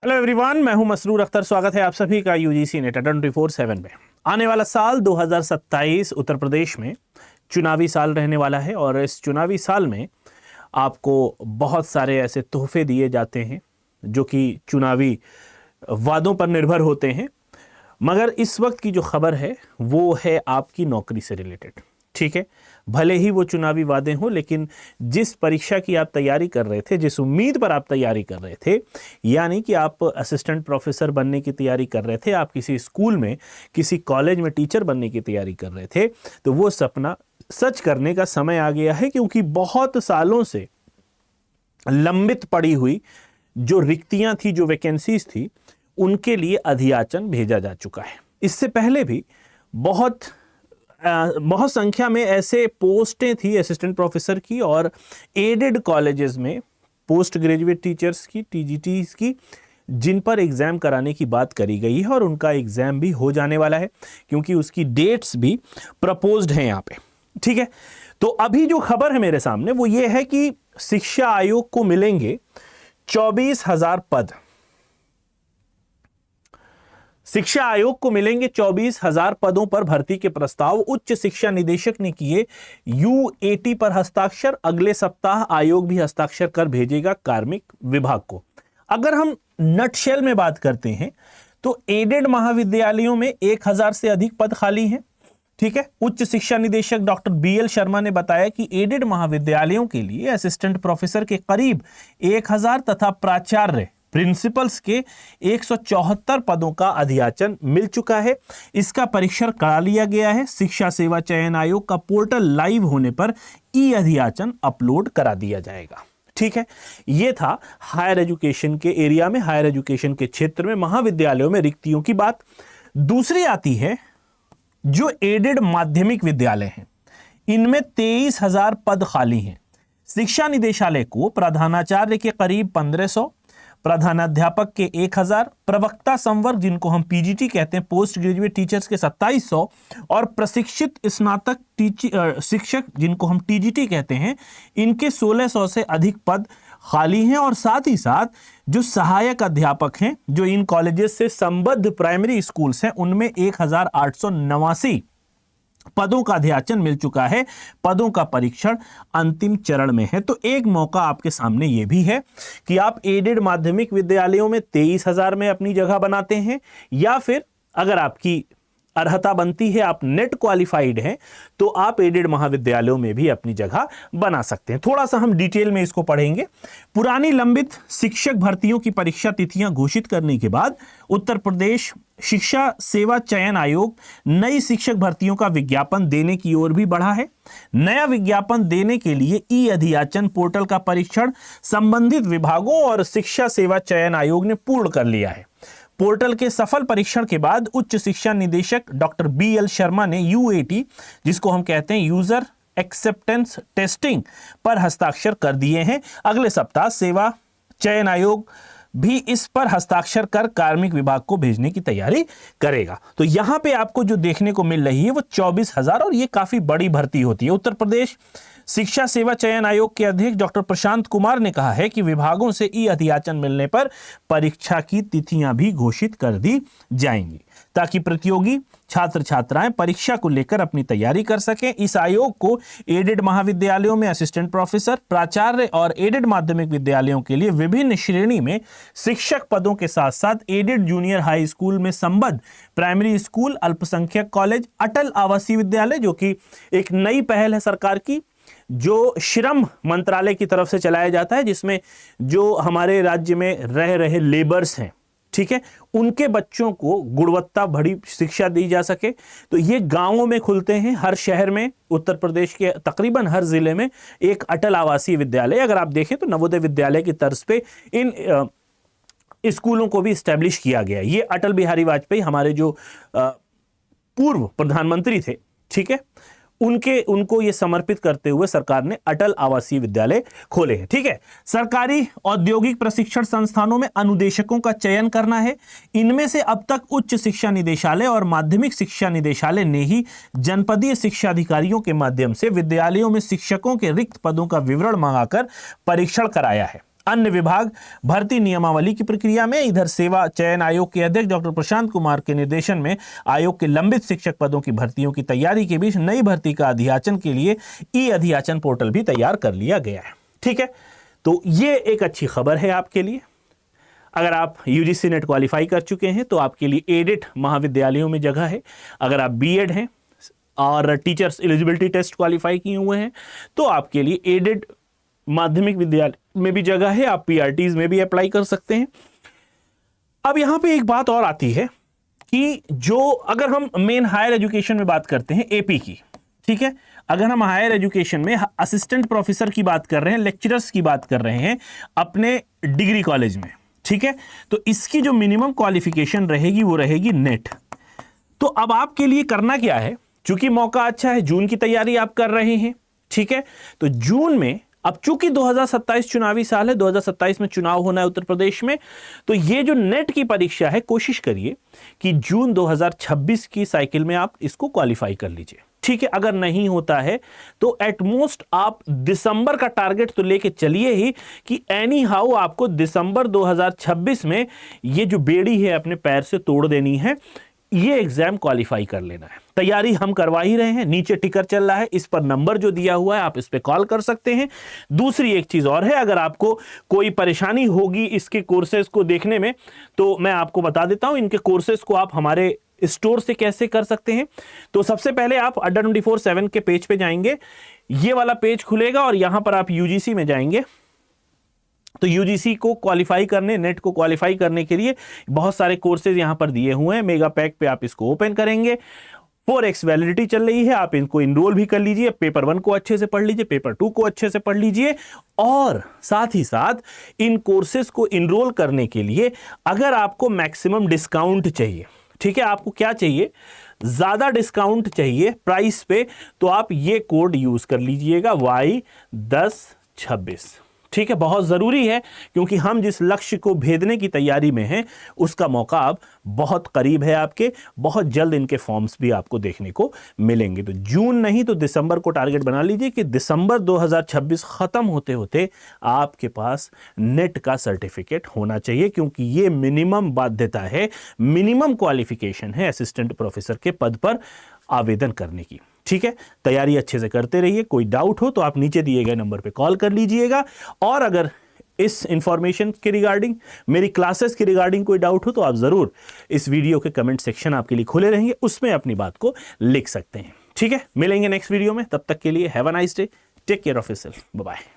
Hello everyone, मैं हूं मसरूर अख्तर। स्वागत है आप सभी का यूजीसी नेट 24/7 में। आने वाला साल 2027 उत्तर प्रदेश में चुनावी साल रहने वाला है और इस चुनावी साल में आपको बहुत सारे ऐसे तोहफे दिए जाते हैं जो कि चुनावी वादों पर निर्भर होते हैं। मगर इस वक्त की जो खबर है वो है आपकी नौकरी से रिलेटेड। ठीक है, भले ही वो चुनावी वादे हों, लेकिन जिस परीक्षा की आप तैयारी कर रहे थे, जिस उम्मीद पर आप तैयारी कर रहे थे, यानी कि आप असिस्टेंट प्रोफेसर बनने की तैयारी कर रहे थे, आप किसी स्कूल में किसी कॉलेज में टीचर बनने की तैयारी कर रहे थे, तो वो सपना सच करने का समय आ गया है। क्योंकि बहुत सालों से लंबित पड़ी हुई जो रिक्तियां थी, जो वैकेंसीज थी, उनके लिए अधियाचन भेजा जा चुका है। इससे पहले भी बहुत संख्या में ऐसे पोस्टें थी असिस्टेंट प्रोफेसर की और एडेड कॉलेजेस में पोस्ट ग्रेजुएट टीचर्स की, टीजीटीज की, जिन पर एग्जाम कराने की बात करी गई है और उनका एग्जाम भी हो जाने वाला है क्योंकि उसकी डेट्स भी प्रपोज्ड हैं यहाँ पे। ठीक है, तो अभी जो खबर है मेरे सामने वो ये है कि शिक्षा आयोग को मिलेंगे 24,000 पद। शिक्षा आयोग को मिलेंगे 24,000 पदों पर भर्ती के प्रस्ताव। उच्च शिक्षा निदेशक ने किए यूएटी पर हस्ताक्षर। अगले सप्ताह आयोग भी हस्ताक्षर कर भेजेगा कार्मिक विभाग को। अगर हम नटशेल में बात करते हैं तो एडेड महाविद्यालयों में 1,000 से अधिक पद खाली हैं। ठीक है, उच्च शिक्षा निदेशक डॉक्टर बीएल शर्मा ने बताया कि एडेड महाविद्यालयों के लिए असिस्टेंट प्रोफेसर के करीब 1,000 तथा प्राचार्य प्रिंसिपल्स के 174 पदों का अधियाचन मिल चुका है। इसका परीक्षण करा लिया गया है। शिक्षा सेवा चयन आयोग का पोर्टल लाइव होने पर ई अधियाचन अपलोड करा दिया जाएगा। ठीक है, यह था हायर एजुकेशन के एरिया में, हायर एजुकेशन के क्षेत्र में महाविद्यालयों में रिक्तियों की बात। दूसरी आती है जो एडेड माध्यमिक विद्यालय हैं, इनमें 23,000 पद खाली हैं। शिक्षा निदेशालय को प्रधानाचार्य के करीब 1,500, प्रधानाध्यापक के 1,000, प्रवक्ता संवर्ग जिनको हम पीजीटी कहते हैं, पोस्ट ग्रेजुएट टीचर्स के 2,700 और प्रशिक्षित स्नातक शिक्षक जिनको हम टीजीटी कहते हैं, इनके 1,600 से अधिक पद खाली हैं। और साथ ही साथ जो सहायक अध्यापक हैं, जो इन कॉलेजेस से संबद्ध प्राइमरी स्कूल्स हैं, उनमें 1,889 पदों का अधियाचन मिल चुका है। पदों का परीक्षण अंतिम चरण में है। तो एक मौका आपके सामने यह भी है कि आप एडेड माध्यमिक विद्यालयों में 23,000 में अपनी जगह बनाते हैं, या फिर अगर आपकी अर्हता बनती है, आप नेट क्वालिफाइड हैं, तो आप एडेड महाविद्यालयों में भी अपनी जगह बना सकते हैं। थोड़ा सा हम डिटेल में इसको पढ़ेंगे। पुरानी लंबित शिक्षक भर्तियों की परीक्षा तिथियां घोषित करने के बाद उत्तर प्रदेश शिक्षा सेवा चयन आयोग नई शिक्षक भर्तियों का विज्ञापन देने की ओर भी बढ़ा है। नया विज्ञापन देने के लिए ई अधियाचन पोर्टल का परीक्षण संबंधित विभागों और शिक्षा सेवा चयन आयोग ने पूर्ण कर लिया है। पोर्टल के सफल परीक्षण के बाद उच्च शिक्षा निदेशक डॉक्टर बीएल शर्मा ने यूएटी, जिसको हम कहते हैं यूजर एक्सेप्टेंस टेस्टिंग, पर हस्ताक्षर कर दिए हैं। अगले सप्ताह सेवा चयन आयोग भी इस पर हस्ताक्षर कर कार्मिक विभाग को भेजने की तैयारी करेगा। तो यहां पे आपको जो देखने को मिल रही है वो 24,000, और ये काफी बड़ी भर्ती होती है। उत्तर प्रदेश शिक्षा सेवा चयन आयोग के अध्यक्ष डॉक्टर प्रशांत कुमार ने कहा है कि विभागों से ई अधियाचन मिलने पर परीक्षा की तिथियां भी घोषित कर दी जाएंगी ताकि प्रतियोगी छात्र छात्राएं परीक्षा को लेकर अपनी तैयारी कर सकें। इस आयोग को एडेड महाविद्यालयों में असिस्टेंट प्रोफेसर, प्राचार्य और एडेड माध्यमिक विद्यालयों के लिए विभिन्न श्रेणी में शिक्षक पदों के साथ साथ एडेड जूनियर हाई स्कूल में संबद्ध प्राइमरी स्कूल, अल्पसंख्यक कॉलेज, अटल आवासीय विद्यालय, जो कि एक नई पहल है सरकार की, जो श्रम मंत्रालय की तरफ से चलाया जाता है, जिसमें जो हमारे राज्य में रह रहे लेबर्स हैं, ठीक है, उनके बच्चों को गुणवत्ता भरी शिक्षा दी जा सके। तो ये गांवों में खुलते हैं। हर शहर में, उत्तर प्रदेश के तकरीबन हर जिले में एक अटल आवासीय विद्यालय, अगर आप देखें तो नवोदय विद्यालय की तर्ज पे इन स्कूलों को भी स्टैब्लिश किया गया। ये अटल बिहारी वाजपेयी, हमारे जो पूर्व प्रधानमंत्री थे, ठीक है, उनको ये समर्पित करते हुए सरकार ने अटल आवासीय विद्यालय खोले हैं। ठीक है, सरकारी औद्योगिक प्रशिक्षण संस्थानों में अनुदेशकों का चयन करना है। इनमें से अब तक उच्च शिक्षा निदेशालय और माध्यमिक शिक्षा निदेशालय ने ही जनपदीय शिक्षा अधिकारियों के माध्यम से विद्यालयों में शिक्षकों के रिक्त पदों का विवरण मंगाकर परीक्षण कराया है। अन्य विभाग भर्ती नियमावली की प्रक्रिया में। इधर सेवा चयन आयोग के अध्यक्ष डॉक्टर प्रशांत कुमार के निर्देशन में आयोग के लंबित शिक्षक पदों की भर्तियों की तैयारी के बीच नई भर्ती का अधियाचन के लिए ई अधियाचन पोर्टल भी तैयार कर लिया गया है। ठीक है, तो ये एक अच्छी खबर है आपके लिए। अगर आप यूजीसी नेट क्वालिफाई कर चुके हैं तो आपके लिए एडेड महाविद्यालयों में जगह है। अगर आप बीएड हैं और टीचर्स एलिजिबिलिटी टेस्ट क्वालिफाई किए हुए हैं तो आपके लिए एडेड माध्यमिक विद्यालय में भी जगह है। आप पीआरटीज में भी अप्लाई कर सकते हैं। अब यहां पे एक बात और आती है कि जो अगर हम मेन हायर एजुकेशन में बात करते हैं एपी की, ठीक है, अगर हम हायर एजुकेशन में असिस्टेंट प्रोफेसर की बात कर रहे हैं, लेक्चरर्स की बात कर रहे हैं अपने डिग्री कॉलेज में, ठीक है, तो इसकी जो मिनिमम क्वालिफिकेशन रहेगी वो रहेगी नेट। तो अब आपके लिए करना क्या है, चूंकि मौका अच्छा है, जून की तैयारी आप कर रहे हैं, ठीक है, तो जून में अब चूंकि 2027 चुनावी साल है, 2027 में चुनाव होना है उत्तर प्रदेश में, तो ये जो नेट की परीक्षा है कोशिश करिए कि जून 2026 की साइकिल में आप इसको क्वालिफाई कर लीजिए। ठीक है, अगर नहीं होता है तो एटमोस्ट आप दिसंबर का टारगेट तो लेके चलिए ही कि एनी हाउ आपको दिसंबर 2026 में ये जो बेड़ी है अपने पैर से तोड़ देनी है, ये एग्जाम क्वालिफाई कर लेना है। तैयारी हम करवा ही रहे हैं, नीचे टिकर चल रहा है, इस पर नंबर जो दिया हुआ है आप इस पे कॉल कर सकते हैं। दूसरी एक चीज और है, अगर आपको कोई परेशानी होगी इसके कोर्सेज को देखने में तो मैं आपको बता देता हूं इनके कोर्सेज को आप हमारे स्टोर से कैसे कर सकते हैं। तो सबसे पहले आप अड्डा 24/7 के पेज पे जाएंगे, ये वाला पेज खुलेगा और यहां पर आप यूजीसी में जाएंगे। तो यूजीसी को क्वालिफाई करने, नेट को क्वालिफाई करने के लिए बहुत सारे कोर्सेज यहां पर दिए हुए हैं। मेगा पैक पे आप इसको ओपन करेंगे, 4x वैलिडिटी चल रही है, आप इनको इनरोल भी कर लीजिए। पेपर 1 को अच्छे से पढ़ लीजिए, पेपर 2 को अच्छे से पढ़ लीजिए, और साथ ही साथ इन कोर्सेज को इनरोल करने के लिए अगर आपको मैक्सिमम डिस्काउंट चाहिए, ठीक है, आपको क्या चाहिए, ज्यादा डिस्काउंट चाहिए प्राइस पे, तो आप ये कोड यूज कर लीजिएगा Y1026। ठीक है, बहुत जरूरी है क्योंकि हम जिस लक्ष्य को भेदने की तैयारी में हैं उसका मौका अब बहुत करीब है आपके। बहुत जल्द इनके फॉर्म्स भी आपको देखने को मिलेंगे। तो जून नहीं तो दिसंबर को टारगेट बना लीजिए कि दिसंबर 2026 खत्म होते होते आपके पास नेट का सर्टिफिकेट होना चाहिए, क्योंकि ये मिनिमम बाध्यता है, मिनिमम क्वालिफिकेशन है असिस्टेंट प्रोफेसर के पद पर आवेदन करने की। ठीक है, तैयारी अच्छे से करते रहिए। कोई डाउट हो तो आप नीचे दिए गए नंबर पे कॉल कर लीजिएगा, और अगर इस इंफॉर्मेशन के रिगार्डिंग, मेरी क्लासेस के रिगार्डिंग कोई डाउट हो तो आप जरूर इस वीडियो के कमेंट सेक्शन आपके लिए खुले रहेंगे, उसमें अपनी बात को लिख सकते हैं। ठीक है, मिलेंगे नेक्स्ट वीडियो में, तब तक के लिए have a nice day, take care of yourself, bye bye.